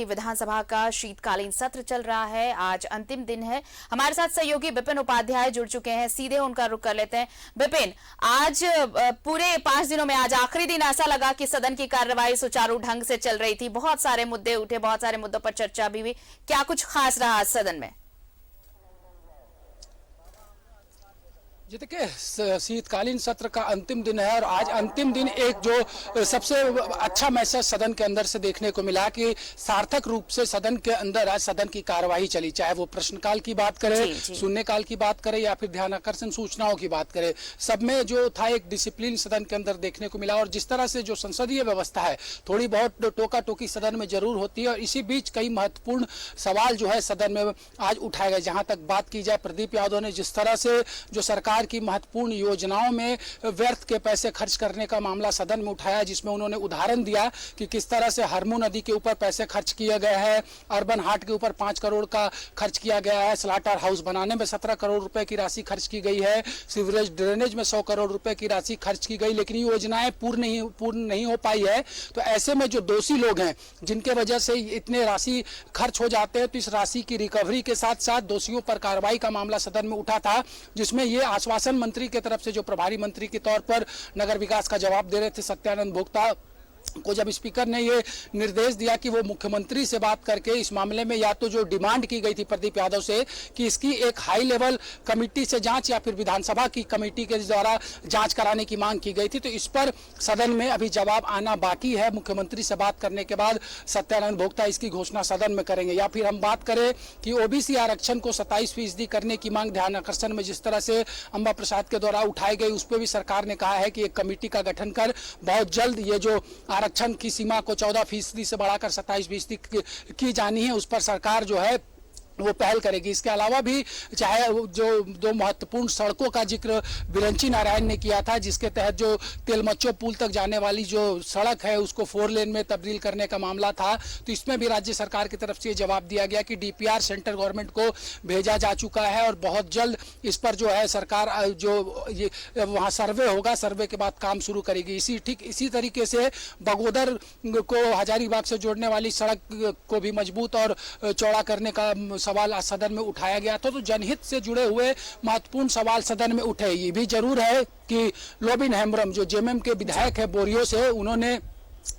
की विधानसभा का शीतकालीन सत्र चल रहा है। आज अंतिम दिन है। हमारे साथ सहयोगी विपिन उपाध्याय जुड़ चुके हैं, सीधे उनका रुख कर लेते हैं। विपिन, आज पूरे 5 दिनों में आज आखिरी दिन ऐसा लगा कि सदन की कार्यवाही सुचारू ढंग से चल रही थी। बहुत सारे मुद्दे उठे, बहुत सारे मुद्दों पर चर्चा भी हुई। क्या कुछ खास रहा आज सदन में? जी देखिए, शीतकालीन सत्र का अंतिम दिन है और आज अंतिम दिन एक जो सबसे अच्छा मैसेज सदन के अंदर से देखने को मिला कि सार्थक रूप से सदन के अंदर आज सदन की कार्यवाही चली, चाहे वो प्रश्नकाल की बात करें, शून्यकाल की बात करें या फिर ध्यानाकर्षण सूचनाओं की बात करें। सब में जो था एक डिसिप्लिन सदन के अंदर देखने को मिला। और जिस तरह से जो संसदीय व्यवस्था है, थोड़ी बहुत टोका टोकी सदन में जरूर होती है और इसी बीच कई महत्वपूर्ण सवाल जो है सदन में आज उठाए गए। जहां तक बात की जाए, प्रदीप यादव ने जिस तरह से जो सरकार की महत्वपूर्ण योजनाओं में व्यर्थ के पैसे खर्च करने का मामला सदन में उठाया, जिसमें उन्होंने उदाहरण दिया कि किस तरह से हरमू नदी के ऊपर पैसे खर्च किए गए हैं, अर्बन हाट के ऊपर 5 करोड़ का खर्च किया गया है, स्लाटर हाउस बनाने में 17 करोड़ रुपए की राशि खर्च की गई है, सीवरेज ड्रेनेज में 100 करोड़ रुपए की राशि खर्च की गई, लेकिन योजनाएं पूर्ण नहीं हो पाई है। तो ऐसे में जो दोषी लोग हैं, जिनके वजह से इतने राशि खर्च हो जाते हैं, तो इस राशि की रिकवरी के साथ साथ दोषियों पर कार्रवाई का मामला सदन में उठा था, जिसमें ये आश्वासन मंत्री के तरफ से जो प्रभारी मंत्री के तौर पर नगर विकास का जवाब दे रहे थे सत्यानंद भोक्ता को, जब स्पीकर ने ये निर्देश दिया कि वो मुख्यमंत्री से बात करके इस मामले में या तो जो डिमांड की गई थी प्रदीप यादव से कि इसकी एक हाई लेवल कमेटी से जांच या फिर विधानसभा की कमेटी के द्वारा जांच कराने की मांग की गई थी, तो इस पर सदन में अभी जवाब आना बाकी है। मुख्यमंत्री से बात करने के बाद सत्यानंद भोक्ता इसकी घोषणा सदन में करेंगे। या फिर हम बात करें कि ओबीसी आरक्षण को 27% करने की मांग ध्यान आकर्षण में जिस तरह से अंबा प्रसाद के द्वारा उठाई गई, उस पर भी सरकार ने कहा है कि एक कमेटी का गठन कर बहुत जल्द ये जो आरक्षण की सीमा को 14% से बढ़ाकर 27% की जानी है, उस पर सरकार जो है वो पहल करेगी। इसके अलावा भी चाहे जो 2 महत्वपूर्ण सड़कों का जिक्र बिरंची नारायण ने किया था, जिसके तहत जो तेलमच्चो पुल तक जाने वाली जो सड़क है उसको 4 लेन में तब्दील करने का मामला था, तो इसमें भी राज्य सरकार की तरफ से ये जवाब दिया गया कि डीपीआर सेंट्रल गवर्नमेंट को भेजा जा चुका है और बहुत जल्द इस पर जो है सरकार जो ये वहाँ सर्वे होगा, सर्वे के बाद काम शुरू करेगी। इसी तरीके से बगोदर को हजारीबाग से जोड़ने वाली सड़क को भी मजबूत और चौड़ा करने का सवाल आज सदन में उठाया गया था। तो जनहित से जुड़े हुए महत्वपूर्ण सवाल सदन में उठे। ये भी जरूर है कि लोबिन हेम्ब्रम जो जेएमएम के विधायक है बोरियो से, उन्होंने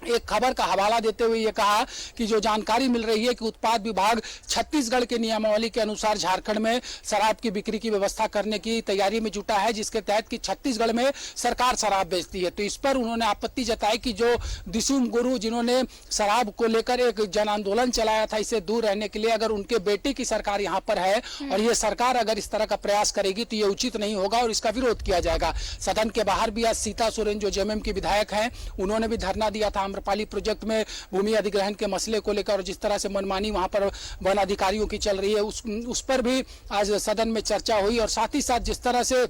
एक खबर का हवाला देते हुए ये कहा कि जो जानकारी मिल रही है कि उत्पाद विभाग छत्तीसगढ़ के नियमावली के अनुसार झारखंड में शराब की बिक्री की व्यवस्था करने की तैयारी में जुटा है, जिसके तहत कि छत्तीसगढ़ में सरकार शराब बेचती है। तो इस पर उन्होंने आपत्ति जताई कि जो दिसुम गुरु जिन्होंने शराब को लेकर एक जन आंदोलन चलाया था, इससे दूर रहने के लिए अगर उनके बेटे की सरकार यहाँ पर है और ये सरकार अगर इस तरह का प्रयास करेगी तो ये उचित नहीं होगा और इसका विरोध किया जाएगा। सदन के बाहर भी आज सीता सोरेन जो जेएमएम की विधायक हैं, उन्होंने भी धरना दिया था आम्रपाली प्रोजेक्ट में भूमि अधिग्रहण के मसले को लेकर और जिस तरह से मनमानी वहां पर वन अधिकारियों की चल रही है उस पर भी आज सदन में चर्चा हुई। और साथ ही साथ जिस तरह से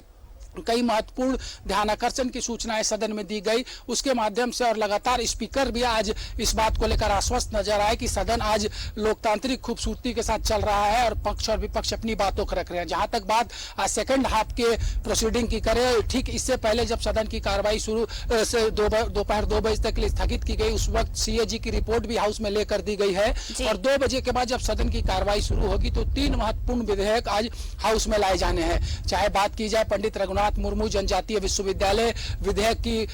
कई महत्वपूर्ण ध्यानाकर्षण की सूचनाएं सदन में दी गई, उसके माध्यम से और लगातार स्पीकर भी आज इस बात को लेकर आश्वस्त नजर आए कि सदन आज लोकतांत्रिक खूबसूरती के साथ चल रहा है और पक्ष और विपक्ष अपनी बातों को रख रहे हैं। जहां तक बात आज सेकंड हाफ के प्रोसीडिंग की करें, ठीक इससे पहले जब सदन की कार्रवाई शुरू से दोपहर 2 बजे तक के लिए स्थगित की गई, उस वक्त सीएजी की रिपोर्ट भी हाउस में लेकर दी गई है और 2 बजे के बाद जब सदन की कार्रवाई शुरू होगी तो 3 महत्वपूर्ण विधेयक आज हाउस में लाए जाने हैं। चाहे बात की जाए पंडित रघुनाथ मुर्मू जनजातीय विश्वविद्यालय विधेयक की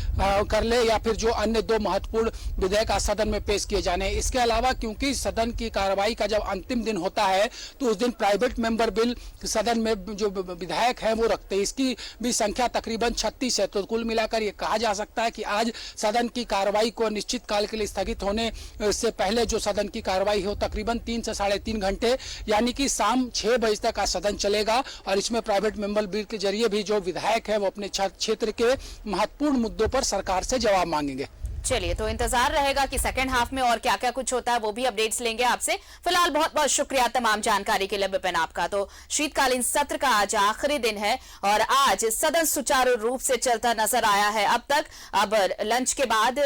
कर ले या फिर जो अन्य 2 महत्वपूर्ण विधेयक आज सदन में पेश किए जाने हैं। इसके अलावा क्योंकि सदन की कार्रवाई का जब अंतिम दिन होता है तो उस दिन प्राइवेट मेंबर बिल सदन में जो विधायक है वो रखते हैं, इसकी भी संख्या तकरीबन 36 है। तो कुल मिलाकर ये कहा जा सकता है कि आज सदन की कार्रवाई को निश्चित काल के लिए स्थगित होने से पहले जो सदन की कार्रवाई हो तकरीबन 3 से 3.5 घंटे यानी कि शाम 6 बजे तक आज सदन चलेगा और इसमें प्राइवेट मेंबर बिल के जरिए भी जो विधायक है वो अपने क्षेत्र के महत्वपूर्ण मुद्दों पर सरकार से जवाब मांगेंगे। चलिए, तो इंतजार रहेगा कि सेकंड हाफ में और क्या क्या कुछ होता है, वो भी अपडेट्स लेंगे आपसे। फिलहाल बहुत बहुत शुक्रिया तमाम जानकारी के लिए विपिन आपका। तो शीतकालीन सत्र का आज आखिरी दिन है और आज सदन सुचारू रूप से चलता नजर आया है अब तक। अब लंच के बाद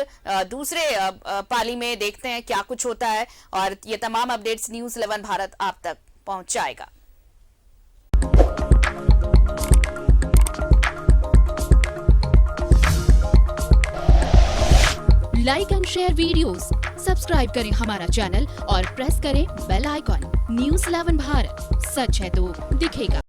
दूसरे पाली में देखते हैं क्या कुछ होता है और ये तमाम अपडेट्स न्यूज़ 11 भारत आप तक पहुंच जाएगा। Like and share videos, subscribe करें हमारा चैनल और प्रेस करें बेल आइकॉन। न्यूज़ 11 भारत, सच है तो दिखेगा।